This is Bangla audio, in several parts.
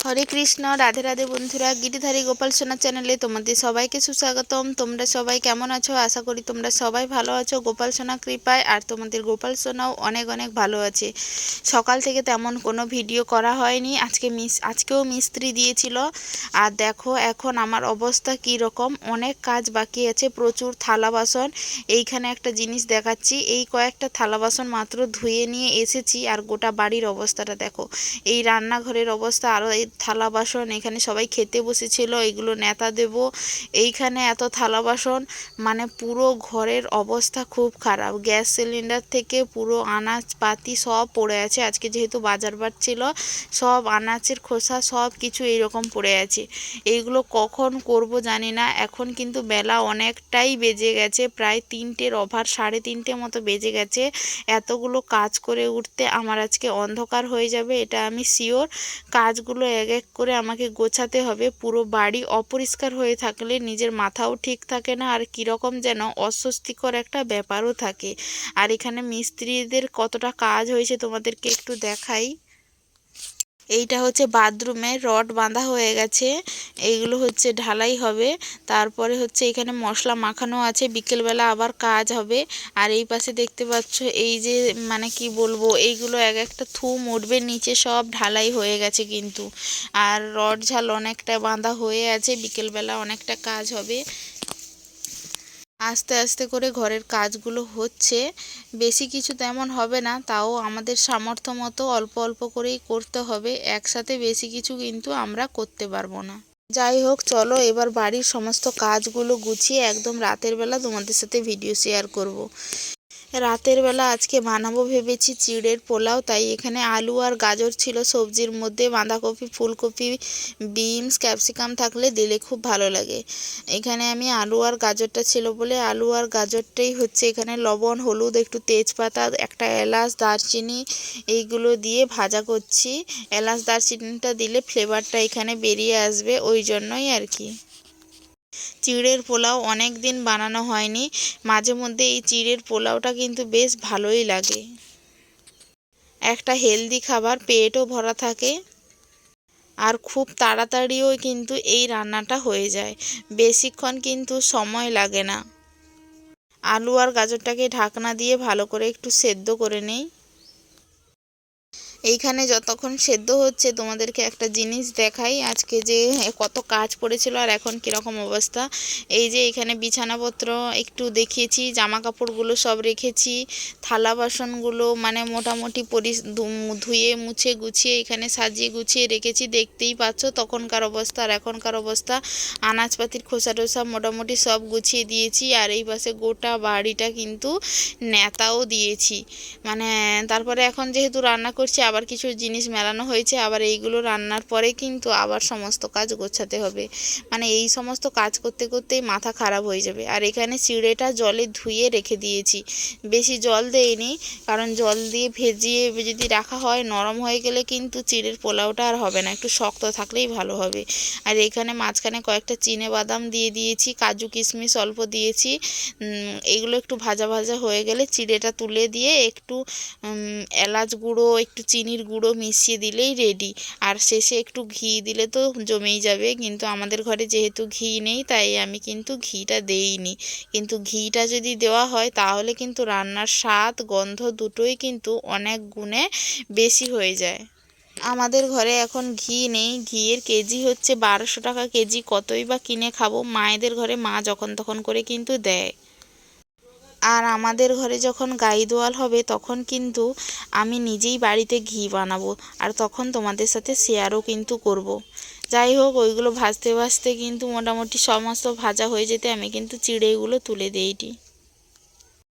হরে কৃষ্ণ, রাধে রাধে বন্ধুরা। গিরিধারী গোপাল সোনা চ্যানেলে তোমাদের সবাইকে সুস্বাগতম। তোমরা সবাই কেমন আছো? আশা করি তোমরা সবাই ভালো আছো গোপাল সোনা কৃপায়। আর তোমাদের গোপাল সোনাও অনেক অনেক ভালো আছে। সকাল থেকে তেমন কোনো ভিডিও করা হয়নি। আজকেও মিস্ত্রি দিয়েছিল। আর দেখো এখন আমার অবস্থা কী রকম। অনেক কাজ বাকি আছে, প্রচুর থালা বাসন। এইখানে একটা জিনিস দেখাচ্ছি, এই কয়েকটা থালা বাসন মাত্র ধুয়ে নিয়ে এসেছি। আর গোটা বাড়ির অবস্থাটা দেখো। এই রান্নাঘরের অবস্থা, আরও এই থালা বাসন। এখানে সবাই খেতে বসেছিল, এগুলো নেতা দেব। এইখানে এত থালা বাসন, মানে পুরো ঘরের অবস্থা খুব খারাপ। গ্যাস সিলিন্ডার থেকে পুরো আনাজপাতি সব পড়ে আছে। আজকে যেহেতু বাজারবার ছিল, সব আনাজের খোসা সব কিছু এইরকম পড়ে আছে। এইগুলো কখন করব জানি না। এখন কিন্তু বেলা অনেকটাই বেজে গেছে, প্রায় 3টের ওভার, 3:30 মতো বেজে গেছে। এতগুলো কাজ করে উঠতে আমার আজকে অন্ধকার হয়ে যাবে, এটা আমি শিওর। কাজগুলো এক এক করে আমাকে গোছাতে হবে। পুরো বাড়ি অপরিষ্কার হয়ে থাকলে নিজের মাথাও ঠিক থাকে না, আর কীরকম যেন অস্বস্তিকর একটা ব্যাপারও থাকে। আর এখানে মিস্ত্রিদের কতটা কাজ হয়েছে তোমাদেরকে একটু দেখাই। এইটা হচ্ছে বাথরুমে রড বাঁধা হয়ে গেছে, এইগুলো হচ্ছে ঢালাই হবে। তারপরে হচ্ছে এখানে মশলা মাখানো আছে, বিকেলবেলা আবার কাজ হবে। আর এই পাশে দেখতে পাচ্ছ এই যে মানে কি বলবো, এইগুলো এক একটা থুম উঠবে নিচে, সব ঢালাই হয়ে গেছে কিন্তু। আর রড ঝাল অনেকটা বাঁধা হয়ে আছে, বিকেলবেলা অনেকটা কাজ হবে। আস্তে আস্তে করে ঘরের কাজগুলো হচ্ছে, বেশি কিছু তেমন হবে না, তাও আমাদের সামর্থ্য মতো অল্প অল্প করেই করতে হবে। একসাথে বেশি কিছু কিন্তু আমরা করতে পারবো না। যাই হোক, চলো এবার বাড়ির সমস্ত কাজগুলো গুছিয়ে একদম রাতের বেলা তোমাদের সাথে ভিডিও শেয়ার করব। রাতের বেলা আজকে বানাবো ভেবেছি চিড়ের পোলাও। তাই এখানে আলু আর গাজর ছিল সবজির মধ্যে। বাঁধাকপি, ফুলকপি, বিনস, ক্যাপসিকাম থাকলে দিলে খুব ভালো লাগে। এখানে আমি আলু আর গাজরটা ছিল বলে আলু আর গাজরটাই হচ্ছে, এখানে লবণ, হলুদ, একটু তেজপাতা, একটা এলাচ, দারচিনি এইগুলো দিয়ে ভাজা করছি। এলাচ দারচিনিটা দিলে ফ্লেভারটা এখানে বেরিয়ে আসবে, ওই জন্যই আর কি। চিড়ের পোলাও অনেক দিন বানানো হয়নি, মাঝে মধ্যে এই চিড়ের পোলাওটা কিন্তু বেশ ভালোই লাগে। একটা হেলদি খাবার, পেটও ভরা থাকে। আর খুব তাড়াতাড়িও কিন্তু এই রান্নাটা হয়ে যায়, বেশিক্ষণ কিন্তু সময় লাগে না। আলু আর গাজরটাকে ঢাকনা দিয়ে ভালো করে একটু সেদ্ধ করে নেই। এইখানে যতক্ষণ সেদ্ধ হচ্ছে তোমাদেরকে একটা জিনিস দেখাই, আজকে যে কত কাজ পড়েছিল আর এখন কীরকম অবস্থা। এই যে এখানে বিছানাপত্র একটু দেখিয়েছি, জামা কাপড়গুলো সব রেখেছি, থালা বাসনগুলো মানে মোটামুটি ধুয়ে মুছে গুছিয়ে এখানে সাজিয়ে গুছিয়ে রেখেছি। দেখতেই পাচ্ছ তখনকার অবস্থা আর এখনকার অবস্থা। আনাজপাতির খোসা টোসা মোটামুটি সব গুছিয়ে দিয়েছি। আর এই পাশে গোটা বাড়িটা কিন্তু নেতাও দিয়েছি। মানে তারপরে এখন যেহেতু রান্না করছি, আবার কিছু জিনিস মেলানো হয়েছে, আবার এইগুলো রান্নার পরে কিন্তু আবার সমস্ত কাজ গোছাতে হবে। মানে এই সমস্ত কাজ করতে করতেই মাথা খারাপ হয়ে যাবে। আর এখানে চিড়েটা জলে ধুয়ে রেখে দিয়েছি, বেশি জল দেইনি, কারণ জল দিয়ে ভেজিয়ে যদি রাখা হয় নরম হয়ে গেলে কিন্তু চিড়ের পোলাওটা আর হবে না, একটু শক্ত থাকলেই ভালো হবে। আর এখানে মাঝখানে কয়েকটা চিনে বাদাম দিয়ে দিয়েছি, কাজু কিশমিশ অল্প দিয়েছি। এগুলো একটু ভাজা ভাজা হয়ে গেলে চিড়েটা তুলে দিয়ে একটু এলাচ গুঁড়ো, একটু চিনির গুঁড়ো মিশিয়ে দিলেই রেডি। আর শেষে একটু ঘি দিলে তো জমেই যাবে, কিন্তু আমাদের ঘরে যেহেতু ঘি নেই তাই আমি কিন্তু ঘিটা দেইনি। কিন্তু ঘিটা যদি দেওয়া হয় তাহলে কিন্তু রান্নার স্বাদ, গন্ধ দুটোই কিন্তু অনেক গুণে বেশি হয়ে যায়। আমাদের ঘরে এখন ঘি নেই, ঘিয়ের কেজি হচ্ছে 1200 টাকা কেজি, কতই বা কিনে খাবো। মায়েদের ঘরে মা যখন তখন করে কিন্তু দেয়। আর আমাদের ঘরে যখন গাই দোয়াল হবে তখন কিন্তু আমি নিজেই বাড়িতে ঘি বানাবো, আর তখন তোমাদের সাথে শেয়ারও কিন্তু করব। যাই হোক, ওইগুলো ভাজতে ভাজতে কিন্তু মোটামুটি সমস্ত ভাজা হয়ে যেতে আমি কিন্তু চিড়েগুলো তুলে দিইটি।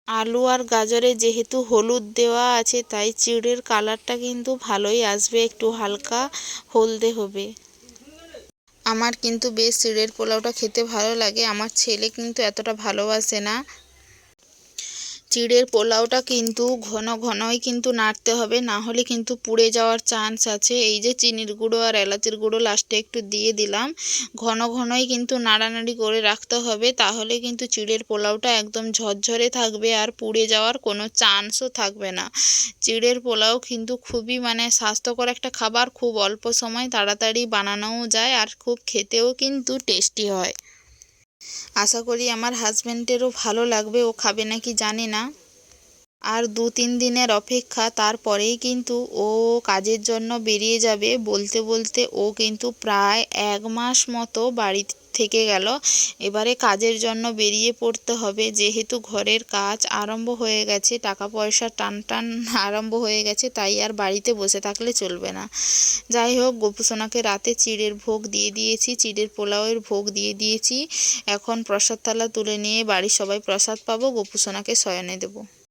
আলু আর গাজরে যেহেতু হলুদ দেওয়া আছে তাই চিড়ের কালারটা কিন্তু ভালোই আসবে, একটু হালকা হলদে হবে। আমার কিন্তু বেশ চিড়ের পোলাওটা খেতে ভালো লাগে, আমার ছেলে কিন্তু এতটা ভালোবাসে না। চিড়ের পোলাওটা কিন্তু ঘন ঘনই কিন্তু নাড়তে হবে, না হলে কিন্তু পুড়ে যাওয়ার চান্স আছে। এই যে চিনির গুঁড়ো আর এলাচের গুঁড়ো লাস্টে একটু দিয়ে দিলাম, ঘন ঘনই কিন্তু নাড়ানাড়ি করে রাখতে হবে, তাহলে কিন্তু চিড়ের পোলাওটা একদম ঝরঝরে থাকবে আর পুড়ে যাওয়ার কোনো চান্সও থাকবে না। চিড়ের পোলাও কিন্তু খুবই স্বাস্থ্যকর একটা খাবার, খুব অল্প সময় তাড়াতাড়ি বানানোও যায় আর খুব খেতেও কিন্তু টেস্টি হয়। আশা করি আমার হাজব্যান্ডেরও ভালো লাগবে, ও খাবে নাকি জানি না। আর 2-3 দিনের অপেক্ষা, তারপরেই কিন্তু ও কাজের জন্য বেরিয়ে যাবে। বলতে বলতে ও কিন্তু প্রায় 1 মাস মতো বাড়ি থেকে গেল। এবারে কাজের জন্য বেরিয়ে পড়তে হবে, যেহেতু ঘরের কাজ আরম্ভ হয়ে গেছে, টাকা পয়সা টান আরম্ভ হয়ে গেছে, তাই আর বাড়িতে বসে থাকলে চলবে না। যাই হোক, গোপুসোনাকে রাতে চিড়ের ভোগ দিয়ে দিয়েছি, চিড়ের পোলাওয়ের ভোগ দিয়ে দিয়েছি। এখন প্রসাদ থালা তুলে নিয়ে বাড়ির সবাই প্রসাদ পাবো, গোপুসোনাকে শয়নে দেবো।